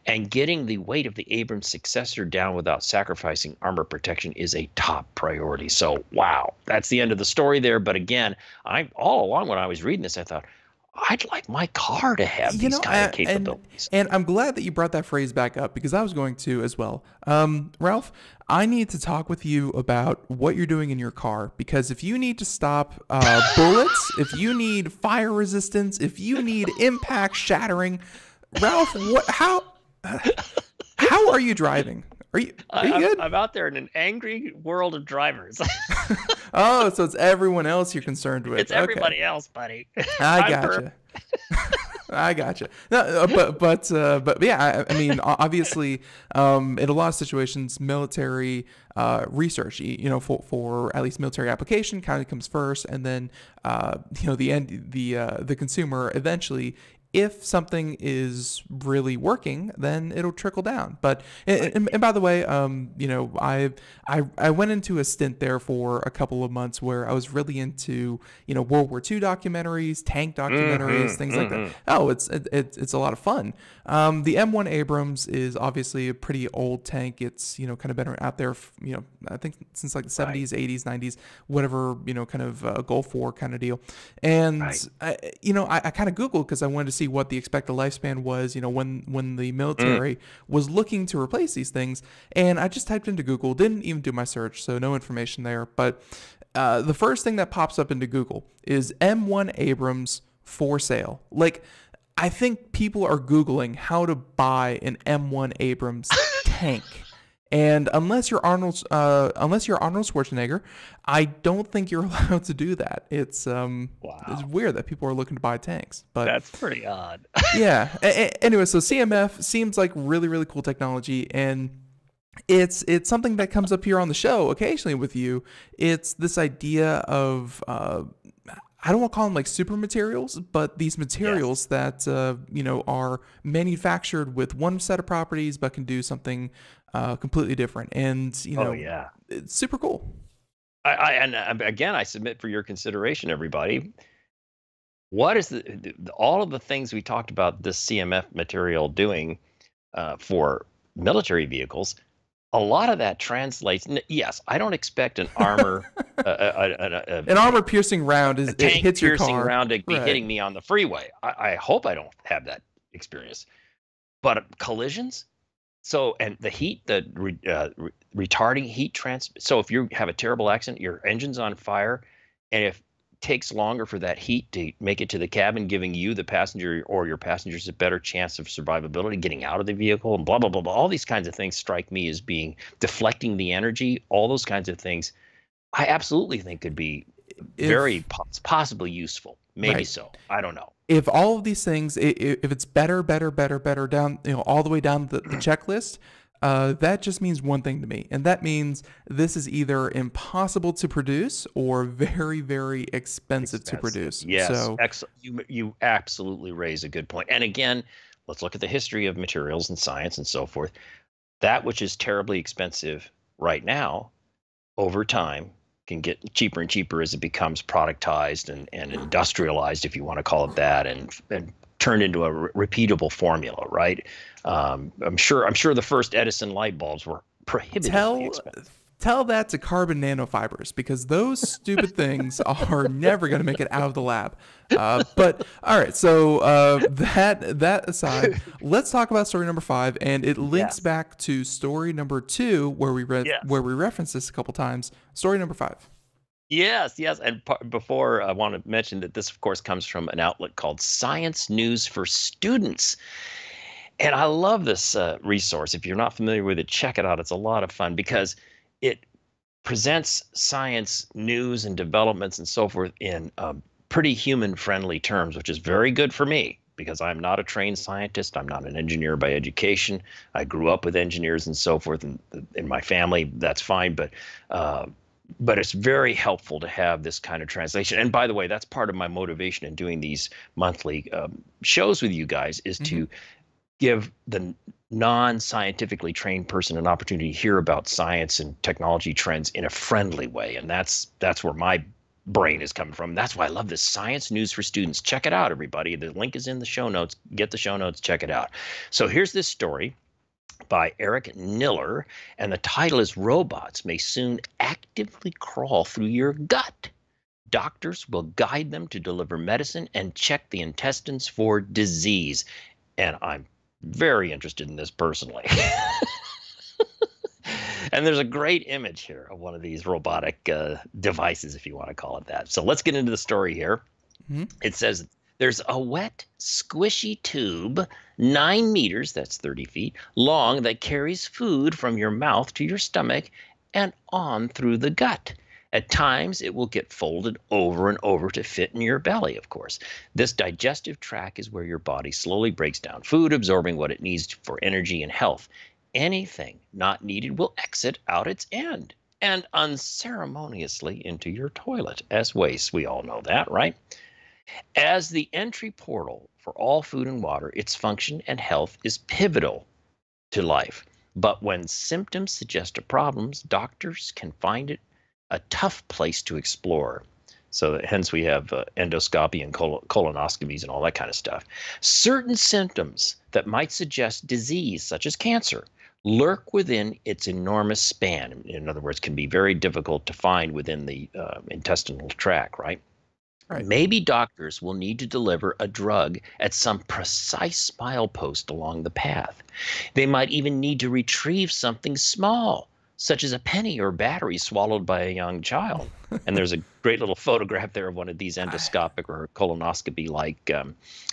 And getting the weight of the Abrams successor down without sacrificing armor protection is a top priority. So, wow, that's the end of the story there. But again, all along when I was reading this, I thought, I'd like my car to have these kind of capabilities. And I'm glad that you brought that phrase back up, because I was going to as well. Ralph, I need to talk with you about what you're doing in your car, because if you need to stop bullets, if you need fire resistance, if you need impact shattering, Ralph, how are you driving? Are you good? I'm out there in an angry world of drivers. Oh, so it's everyone else you're concerned with. It's everybody else, buddy. I gotcha. I gotcha. No, but yeah, I mean, obviously, in a lot of situations, military research, for at least military application, kind of comes first, and then the consumer eventually if something is really working, then it'll trickle down. But and by the way, you know, I went into a stint there for a couple of months where I was really into, you know, World War II documentaries, tank documentaries, things like that. Oh, it's a lot of fun. The M1 Abrams is obviously a pretty old tank. It's, you know, kind of been out there, you know, I think since like the 70s, 80s, 90s, whatever, you know, kind of Gulf War kind of deal. And you know, I kind of Googled because I wanted to see what the expected lifespan was, you know, when the military was looking to replace these things. And I just typed into Google, didn't even do my search, so no information there. But the first thing that pops up into Google is M1 Abrams for sale. Like, I think people are Googling how to buy an M1 Abrams tank. And unless you're Arnold Schwarzenegger, I don't think you're allowed to do that. It's it's weird that people are looking to buy tanks. But that's pretty odd. Yeah. Anyway, so CMF seems like really, really cool technology, and it's something that comes up here on the show occasionally with you. It's this idea of I don't want to call them like super materials, but these materials that you know, are manufactured with one set of properties but can do something completely different. And you know, it's super cool. Again, I submit for your consideration, everybody. What is all of the things we talked about this CMF material doing for military vehicles? A lot of that translates. Yes, I don't expect an armor, an armor-piercing round it hits your car. Round to be hitting me on the freeway. I hope I don't have that experience. But collisions. So, and the heat, the retarding heat so if you have a terrible accident, your engine's on fire, and if it takes longer for that heat to make it to the cabin, giving you, the passenger, or your passengers a better chance of survivability, getting out of the vehicle, and blah, blah, blah, blah. All these kinds of things strike me as being deflecting the energy. All those kinds of things, I absolutely think could be very possibly useful. Maybe so. I don't know. If all of these things, if it's better down, you know, all the way down the checklist, that just means one thing to me, and that means this is either impossible to produce or very, very expensive to produce. Yes, so, you absolutely raise a good point. And again, let's look at the history of materials and science and so forth. That which is terribly expensive right now, over time, can get cheaper and cheaper as it becomes productized and industrialized, if you want to call it that, and turned into a repeatable formula, right? I'm sure the first Edison light bulbs were prohibitively expensive. Tell that to carbon nanofibers, because those stupid things are never going to make it out of the lab. But all right, so that aside, let's talk about story number 5, and it links back to story number 2, where we referenced this a couple times. Story number 5. Yes. And before, I want to mention that this, of course, comes from an outlet called Science News for Students. And I love this resource. If you're not familiar with it, check it out. It's a lot of fun because it presents science news and developments and so forth in pretty human-friendly terms, which is very good for me because I'm not a trained scientist. I'm not an engineer by education. I grew up with engineers and so forth in my family. That's fine, but it's very helpful to have this kind of translation. And by the way, that's part of my motivation in doing these monthly shows with you guys is to give the non-scientifically trained person an opportunity to hear about science and technology trends in a friendly way. And that's where my brain is coming from. That's why I love this Science News for Students. Check it out, everybody. The link is in the show notes. Get the show notes. Check it out. So here's this story by Eric Niller, and the title is Robots May Soon Actively Crawl Through Your Gut. Doctors will guide them to deliver medicine and check the intestines for disease. And I'm very interested in this personally. And there's a great image here of one of these robotic devices, if you want to call it that. So let's get into the story here. It says there's a wet, squishy tube, 9 meters, that's 30 feet, long that carries food from your mouth to your stomach and on through the gut. At times, it will get folded over and over to fit in your belly, of course. This digestive tract is where your body slowly breaks down food, absorbing what it needs for energy and health. Anything not needed will exit out its end and unceremoniously into your toilet as waste. We all know that, right? As the entry portal for all food and water, its function and health is pivotal to life. But when symptoms suggest a problem, doctors can find it a tough place to explore. So hence we have endoscopy and colonoscopies and all that kind of stuff. Certain symptoms that might suggest disease, such as cancer, lurk within its enormous span. In other words, can be very difficult to find within the intestinal tract, right? Right. Maybe doctors will need to deliver a drug at some precise milepost along the path. They might even need to retrieve something small, such as a penny or battery swallowed by a young child. And there's a great little photograph there of one of these endoscopic or colonoscopy-like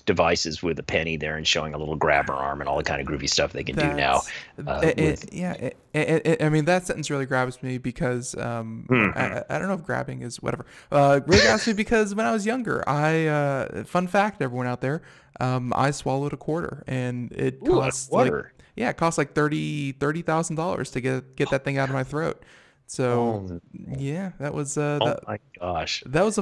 devices with a penny there and showing a little grabber arm and all the kind of groovy stuff they can do now. I mean, that sentence really grabs me because I don't know if grabbing is whatever. Really grabs me because when I was younger, fun fact, everyone out there, I swallowed a quarter, and it costs it costs like $30,000 to get that thing out of my throat. So yeah, that was my gosh, that was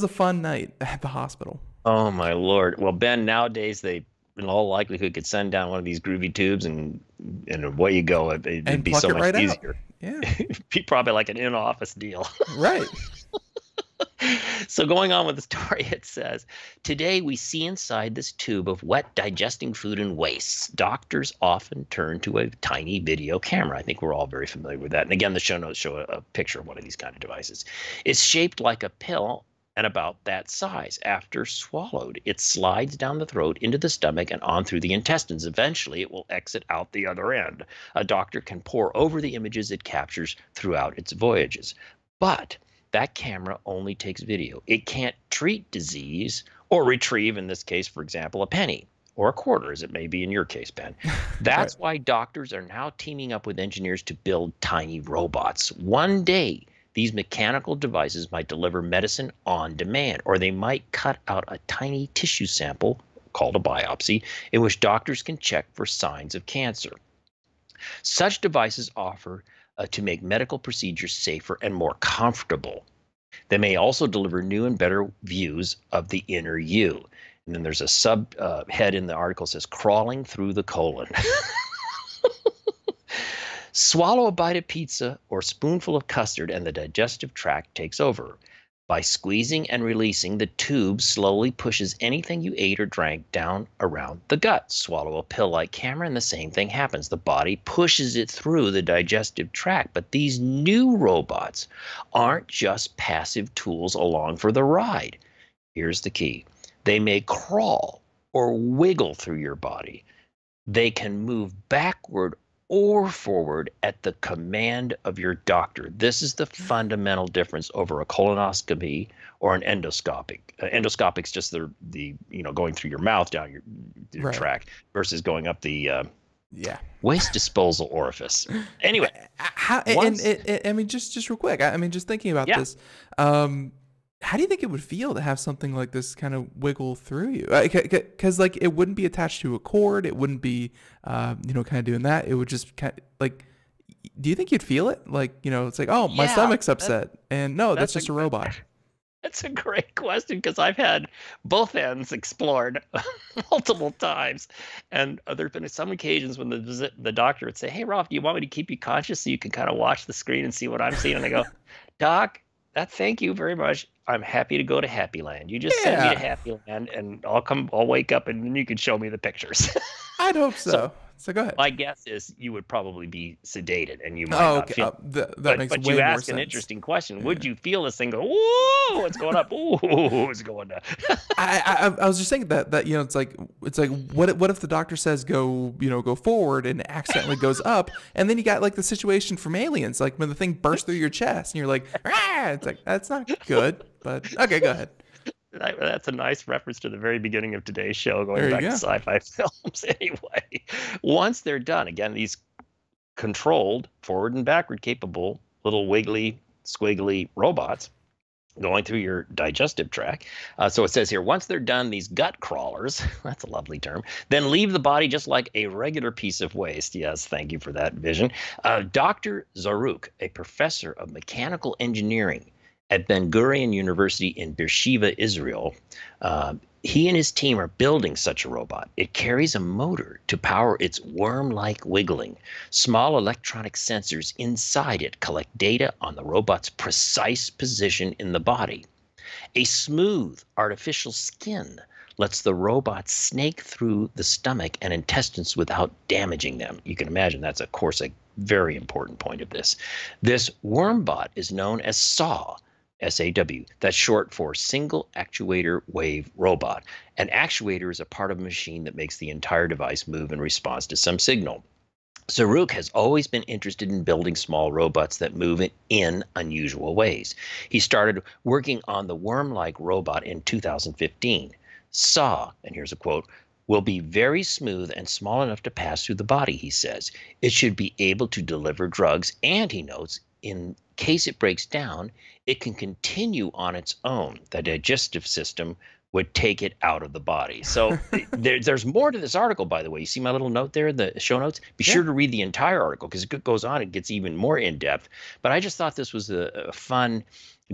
a fun night at the hospital. Oh my Lord. Well, Ben, nowadays they in all likelihood could send down one of these groovy tubes and away you go. It'd be so much easier. Out. Yeah. It'd be probably like an in-office deal. Right. So going on with the story, it says, today we see inside this tube of wet digesting food and wastes. Doctors often turn to a tiny video camera. I think we're all very familiar with that. And again, the show notes show a picture of one of these kind of devices. It's shaped like a pill and about that size. After swallowed, it slides down the throat into the stomach and on through the intestines. Eventually, it will exit out the other end. A doctor can pore over the images it captures throughout its voyages. But that camera only takes video. It can't treat disease or retrieve, in this case, for example, a penny or a quarter, as it may be in your case, Ben. That's right. Why doctors are now teaming up with engineers to build tiny robots. One day, these mechanical devices might deliver medicine on demand, or they might cut out a tiny tissue sample called a biopsy in which doctors can check for signs of cancer. Such devices offer to make medical procedures safer and more comfortable. They may also deliver new and better views of the inner you. And then there's a subhead in the article that says, crawling through the colon. Swallow a bite of pizza or spoonful of custard and the digestive tract takes over. By squeezing and releasing, the tube slowly pushes anything you ate or drank down around the gut. Swallow a pill-like camera and the same thing happens. The body pushes it through the digestive tract. But these new robots aren't just passive tools along for the ride. Here's the key. They may crawl or wiggle through your body. They can move backward or forward at the command of your doctor. This is the fundamental difference over a colonoscopy or an endoscopic. Endoscopic's just the going through your mouth down your tract versus going up the waste disposal orifice. Anyway, I mean, just real quick. I mean, just thinking about this. How do you think it would feel to have something like this kind of wiggle through you? Because like it wouldn't be attached to a cord. It wouldn't be, kind of doing that. It would just kind of like, do you think you'd feel it? Like, it's like, oh, my stomach's upset. And no, that's just a robot. That's a great question because I've had both ends explored multiple times. And there have been some occasions when the doctor would say, hey, Ralph, do you want me to keep you conscious so you can kind of watch the screen and see what I'm seeing? And I go, Doc, thank you very much. I'm happy to go to Happy Land. You just send me to Happy Land, and I'll wake up, and then you can show me the pictures. I'd hope so. So go ahead. My guess is you would probably be sedated, and you might not feel. That makes but way you more ask sense. an interesting question. Would you feel this thing go? Whoa! It's going up. Ooh! It's going down. I was just thinking that it's like what if the doctor says go forward and accidentally goes up, and then you got like the situation from Aliens, like when the thing bursts through your chest, and you're like, ah! It's like that's not good. But okay, go ahead. That's a nice reference to the very beginning of today's show, going back to sci-fi films. Anyway, once they're done, again, these controlled, forward and backward capable, little wiggly, squiggly robots going through your digestive tract. So it says here, once they're done, these gut crawlers, that's a lovely term, then leave the body just like a regular piece of waste. Yes, thank you for that vision. Dr. Zaruk, a professor of mechanical engineering at Ben Gurion University in Beersheba, Israel. He and his team are building such a robot. It carries a motor to power its worm-like wiggling. Small electronic sensors inside it collect data on the robot's precise position in the body. A smooth artificial skin lets the robot snake through the stomach and intestines without damaging them. You can imagine that's, of course, a very important point of this. This wormbot is known as SAW, SAW. That's short for Single Actuator Wave Robot. An actuator is a part of a machine that makes the entire device move in response to some signal. Zaruk has always been interested in building small robots that move in unusual ways. He started working on the worm-like robot in 2015. SAW, and here's a quote, will be very smooth and small enough to pass through the body, he says. It should be able to deliver drugs, and he notes, in case it breaks down, it can continue on its own. The digestive system would take it out of the body. So there's more to this article, by the way. You see my little note there in the show notes? Be sure to read the entire article because it goes on. It gets even more in-depth. But I just thought this was a fun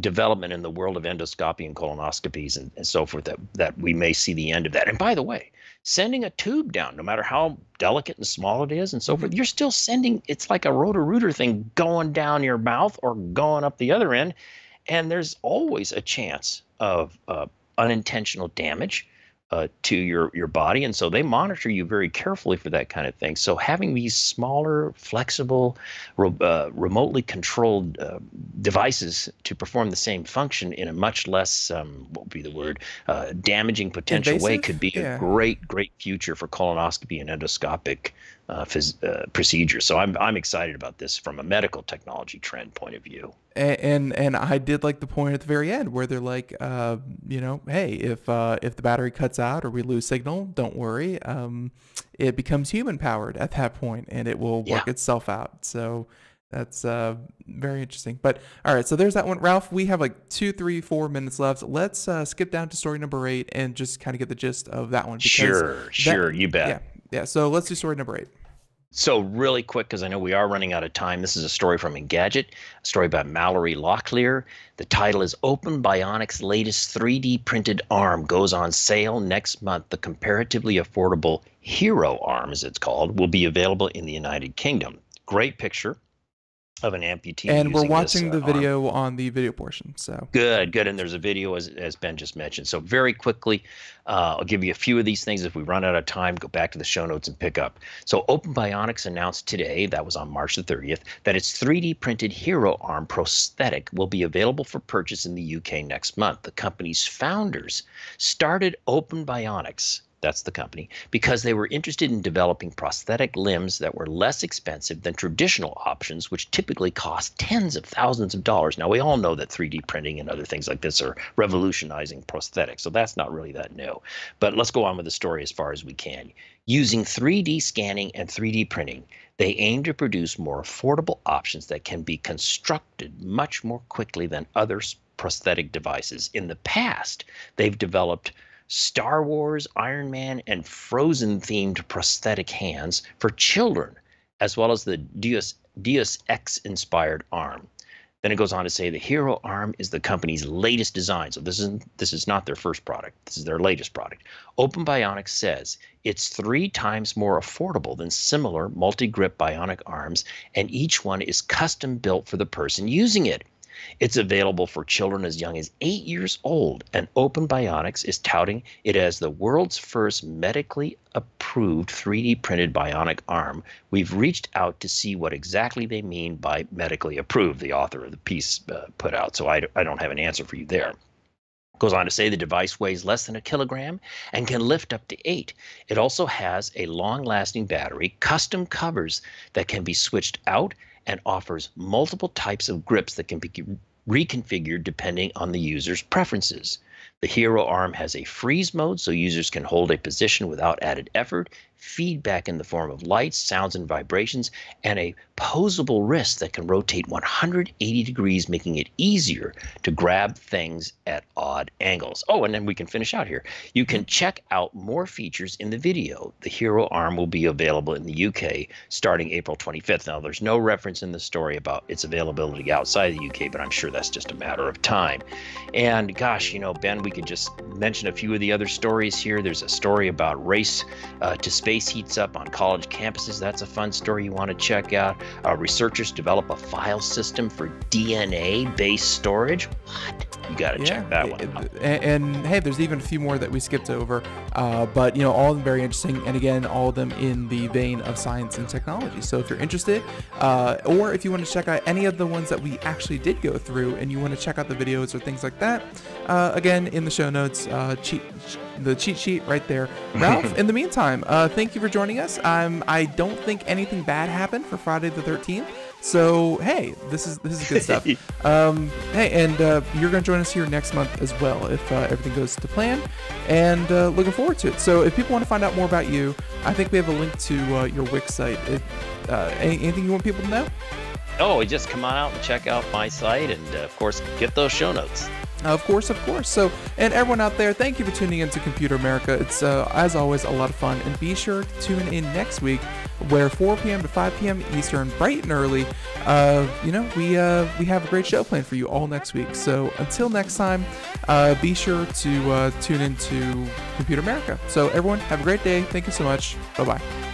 development in the world of endoscopy and colonoscopies and so forth, that we may see the end of that. And by the way, sending a tube down, no matter how delicate and small it is and so forth, you're still sending, it's like a rotor-rooter thing going down your mouth or going up the other end. And there's always a chance of unintentional damage to your body. And so they monitor you very carefully for that kind of thing. So having these smaller, flexible, remotely controlled devices to perform the same function in a much less, what would be the word, damaging potential way could be a great future for colonoscopy and endoscopic procedures. So I'm excited about this from a medical technology trend point of view. And I did like the point at the very end where they're like, hey, if the battery cuts out or we lose signal, don't worry. It becomes human powered at that point, and it will work itself out. So that's very interesting. But all right, so there's that one. Ralph, we have like 2, 3, 4 minutes left. Let's skip down to story number 8 and just kind of get the gist of that one. Sure, you bet. Yeah. So let's do story number 8. So really quick, because I know we are running out of time, this is a story from Engadget, a story by Mallory Locklear. The title is Open Bionics' latest 3D printed arm goes on sale next month. The comparatively affordable Hero arm, as it's called, will be available in the United Kingdom. Great picture of an amputee. And we're watching the video on the video portion. So good. And there's a video as Ben just mentioned. So very quickly, I'll give you a few of these things. If we run out of time, go back to the show notes and pick up. So Open Bionics announced today, that was on March the 30th, that its 3D printed Hero arm prosthetic will be available for purchase in the UK next month. The company's founders started Open Bionics, that's the company, because they were interested in developing prosthetic limbs that were less expensive than traditional options, which typically cost tens of thousands of dollars. Now, we all know that 3D printing and other things like this are revolutionizing prosthetics, so that's not really that new. But let's go on with the story as far as we can. Using 3D scanning and 3D printing, they aim to produce more affordable options that can be constructed much more quickly than other prosthetic devices. In the past, they've developed Star Wars, Iron Man, and Frozen-themed prosthetic hands for children, as well as the Deus Ex-inspired arm. Then it goes on to say the Hero arm is the company's latest design. So this is not their first product. This is their latest product. Open Bionics says it's 3 times more affordable than similar multi-grip bionic arms, and each one is custom built for the person using it. It's available for children as young as 8 years old, and Open Bionics is touting it as the world's first medically approved 3D printed bionic arm. We've reached out to see what exactly they mean by medically approved, the author of the piece put out, so I don't have an answer for you there. Goes on to say the device weighs less than 1 kilogram and can lift up to 8. It also has a long-lasting battery, custom covers that can be switched out, and offers multiple types of grips that can be reconfigured depending on the user's preferences. The Hero Arm has a freeze mode so users can hold a position without added effort, feedback in the form of lights, sounds, and vibrations, and a posable wrist that can rotate 180 degrees, making it easier to grab things at odd angles. Oh, and then we can finish out here. You can check out more features in the video. The Hero Arm will be available in the UK starting April 25th. Now, there's no reference in the story about its availability outside the UK, but I'm sure that's just a matter of time. And gosh, Ben, we could just mention a few of the other stories here. There's a story about race to space heats up on college campuses. That's a fun story you want to check out. Researchers develop a file system for DNA-based storage. What? You got to check that one out. And hey, there's even a few more that we skipped over, but all of them very interesting, and again, all of them in the vein of science and technology. So if you're interested, or if you want to check out any of the ones that we actually did go through, and you want to check out the videos or things like that, again, in the show notes, the cheat sheet right there. Ralph, in the meantime, thank you for joining us. I don't think anything bad happened for Friday the 13th. So hey, this is good stuff. Hey, and you're going to join us here next month as well if everything goes to plan, and looking forward to it. So if people want to find out more about you, I think we have a link to your Wix site. Anything you want people to know? Oh, just come on out and check out my site, and of course, get those show notes. Of course. So, and everyone out there, thank you for tuning in to Computer America. It's, as always, a lot of fun. And be sure to tune in next week, where 4 p.m. to 5 p.m. Eastern, bright and early, we have a great show planned for you all next week. So until next time, be sure to tune in to Computer America. So everyone, have a great day. Thank you so much. Bye-bye.